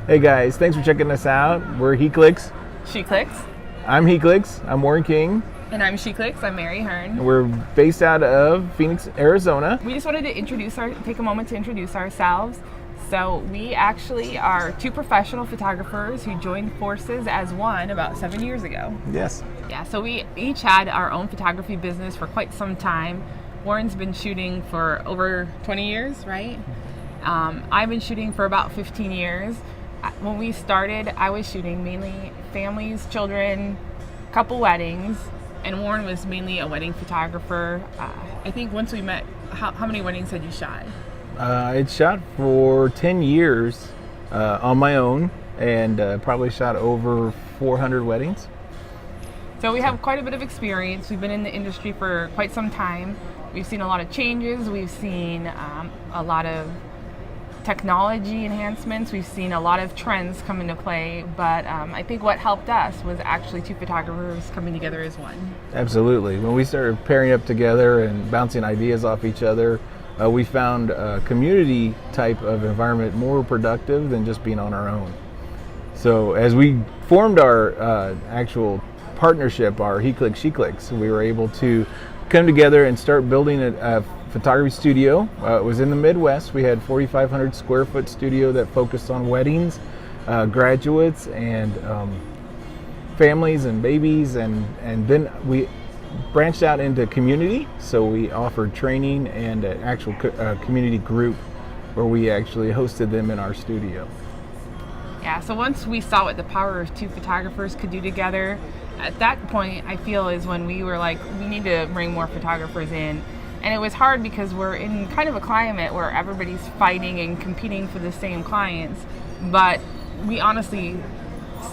Hey guys, thanks for checking us out. We're HeClicks. She Clicks. I'm HeClicks. I'm Warren King. And I'm She Clicks. I'm Mary Hearn. And we're based out of Phoenix, Arizona. We just wanted to take a moment to introduce ourselves. So we actually are two professional photographers who joined forces as one about 7 years ago. Yes. Yeah, so we each had our own photography business for quite some time. Warren's been shooting for over 20 years, right? I've been shooting for about 15 years. When we started, I was shooting mainly families, children, couple weddings, and Warren was mainly a wedding photographer. I think once we met, how many weddings had you shot? I shot for 10 years on my own and probably shot over 400 weddings. So we have quite a bit of experience. We've been in the industry for quite some time. We've seen a lot of changes. We've seen a lot of technology enhancements. We've seen a lot of trends come into play, but I think what helped us was actually two photographers coming together as one. Absolutely. When we started pairing up together and bouncing ideas off each other, we found a community type of environment more productive than just being on our own. So as we formed our actual partnership, our HeClicks, She Clicks, we were able to come together and start building a photography studio. It was in the Midwest. We had 4,500 square foot studio that focused on weddings, graduates, and families and babies, and then we branched out into community. So we offered training and an actual community group where we actually hosted them in our studio. Yeah, so once we saw what the power of two photographers could do together, at that point I feel is when we were like, we need to bring more photographers in. And it was hard because we're in kind of a climate where everybody's fighting and competing for the same clients, but we honestly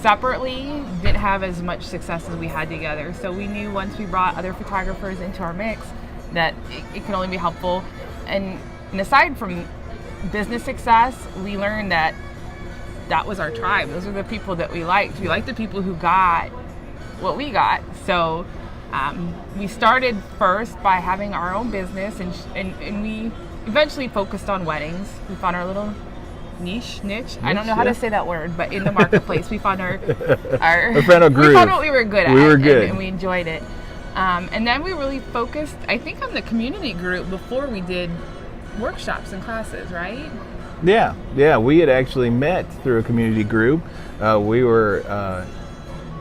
separately didn't have as much success as we had together. So we knew once we brought other photographers into our mix that it can only be helpful. And aside from business success, we learned that was our tribe. Those are the people that we liked. We liked the people who got what we got. So we started first by having our own business, and we eventually focused on weddings. We found our little niche. I don't know how to say that word, but in the marketplace, we found our We found what we were good at. We were good. And we enjoyed it. And then we really focused, I think, on the community group before we did workshops and classes, right? Yeah. We had actually met through a community group. We were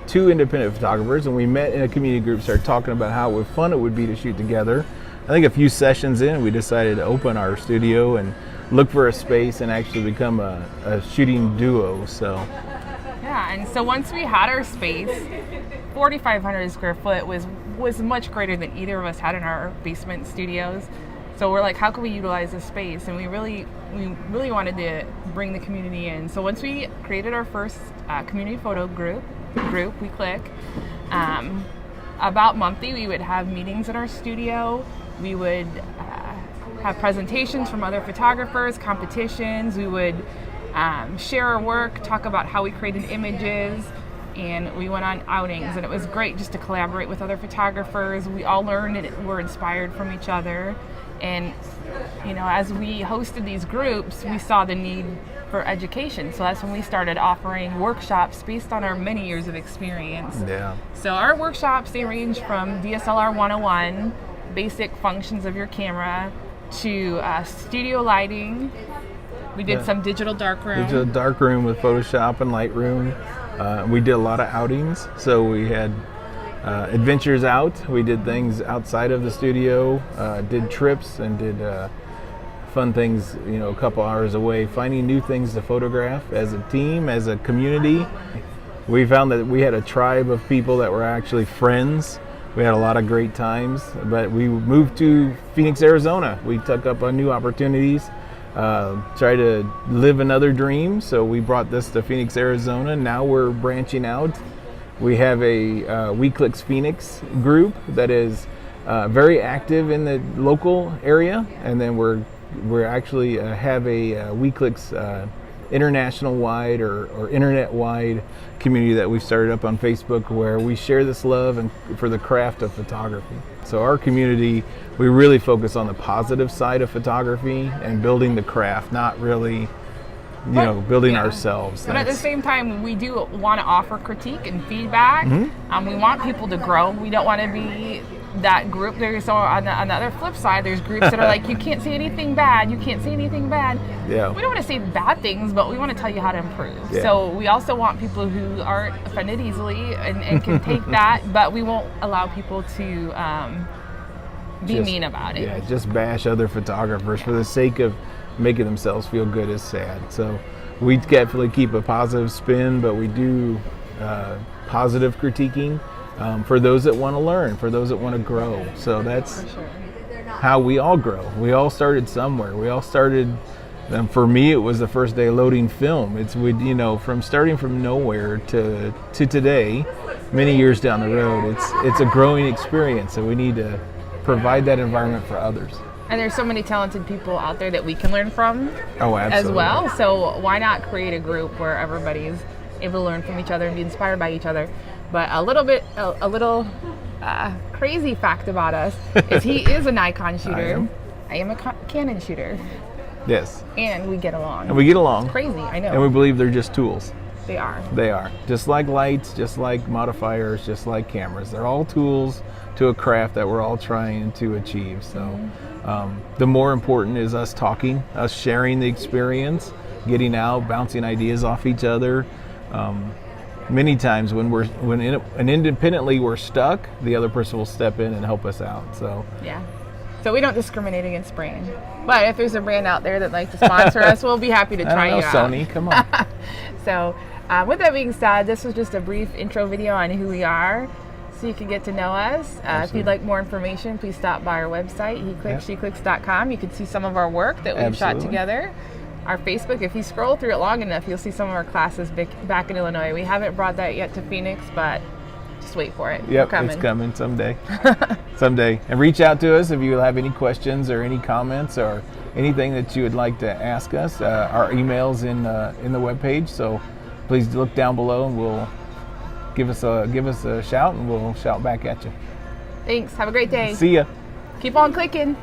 two independent photographers, and we met in a community group, started talking about how fun it would be to shoot together. I think a few sessions in, we decided to open our studio and look for a space and actually become a shooting duo. So yeah, and so once we had our space, 4,500 square foot was much greater than either of us had in our basement studios. So we're like, how can we utilize this space? And we really wanted to bring the community in. So once we created our first community photo group, We Click, about monthly we would have meetings in our studio. We would have presentations from other photographers, competitions. We would share our work, talk about how we created images, and we went on outings. And it was great just to collaborate with other photographers. We all learned and were inspired from each other. And as we hosted these groups, we saw the need for education. So that's when we started offering workshops based on our many years of experience. yeah. So our workshops, they range from DSLR 101, basic functions of your camera, to studio lighting. We did some digital darkroom. Digital darkroom with Photoshop and Lightroom. We did a lot of outings. So we had adventures out. We did things outside of the studio, did trips and did fun things, a couple hours away, finding new things to photograph as a team, as a community. We found that we had a tribe of people that were actually friends. We had a lot of great times, but we moved to Phoenix, Arizona. We took up on new opportunities, tried to live another dream. So we brought this to Phoenix, Arizona. Now we're branching out. We have a HeClicks Phoenix group that is very active in the local area, and then we're actually have a HeClicks international-wide or internet-wide community that we've started up on Facebook, where we share this love and for the craft of photography. So our community, we really focus on the positive side of photography and building the craft, not really building Yeah. ourselves. But at the same time, we do want to offer critique and feedback. We want people to grow. We don't want to be that group. There's on the other flip side, there's groups that are like, you can't say anything bad. You can't say anything bad. Yeah. We don't want to say bad things, but we want to tell you how to improve. Yeah. So we also want people who aren't offended easily and can take that, but we won't allow people to be mean about it. Yeah, just bash other photographers for the sake of making themselves feel good is sad. So we definitely keep a positive spin, but we do positive critiquing for those that want to learn, for those that want to grow. So that's how we all grow. We all started somewhere. We all started. For me, it was the first day loading film. From starting from nowhere to today, many years down the road. It's a growing experience, so we need to provide that environment for others. And there's so many talented people out there that we can learn from Oh, as absolutely. well. So why not create a group where everybody's able to learn from each other and be inspired by each other? But a little crazy fact about us is he is a Nikon shooter. I am a Canon shooter. Yes. And we get along. And we get along. Crazy, I know. And we believe they're just tools. They are. They are. Just like lights, just like modifiers, just like cameras. They're all tools to a craft that we're all trying to achieve. So the more important is us talking, us sharing the experience, getting out, bouncing ideas off each other. Many times when independently we're stuck, the other person will step in and help us out. So yeah. So we don't discriminate against brand. But if there's a brand out there that'd like to sponsor us, we'll be happy to try you out. Sony, come on. So with that being said, this was just a brief intro video on who we are, so you can get to know us. If you'd like more information, please stop by our website, heclicks.com. You can see some of our work that we've shot together. Our Facebook, if you scroll through it long enough, you'll see some of our classes back in Illinois. We haven't brought that yet to Phoenix, but just wait for it. Yep, it's coming someday. Someday. And reach out to us if you have any questions or any comments or anything that you would like to ask us. Our email's in the webpage, so please look down below and we'll give us a shout and we'll shout back at you. Thanks. Have a great day. See ya. Keep on clicking.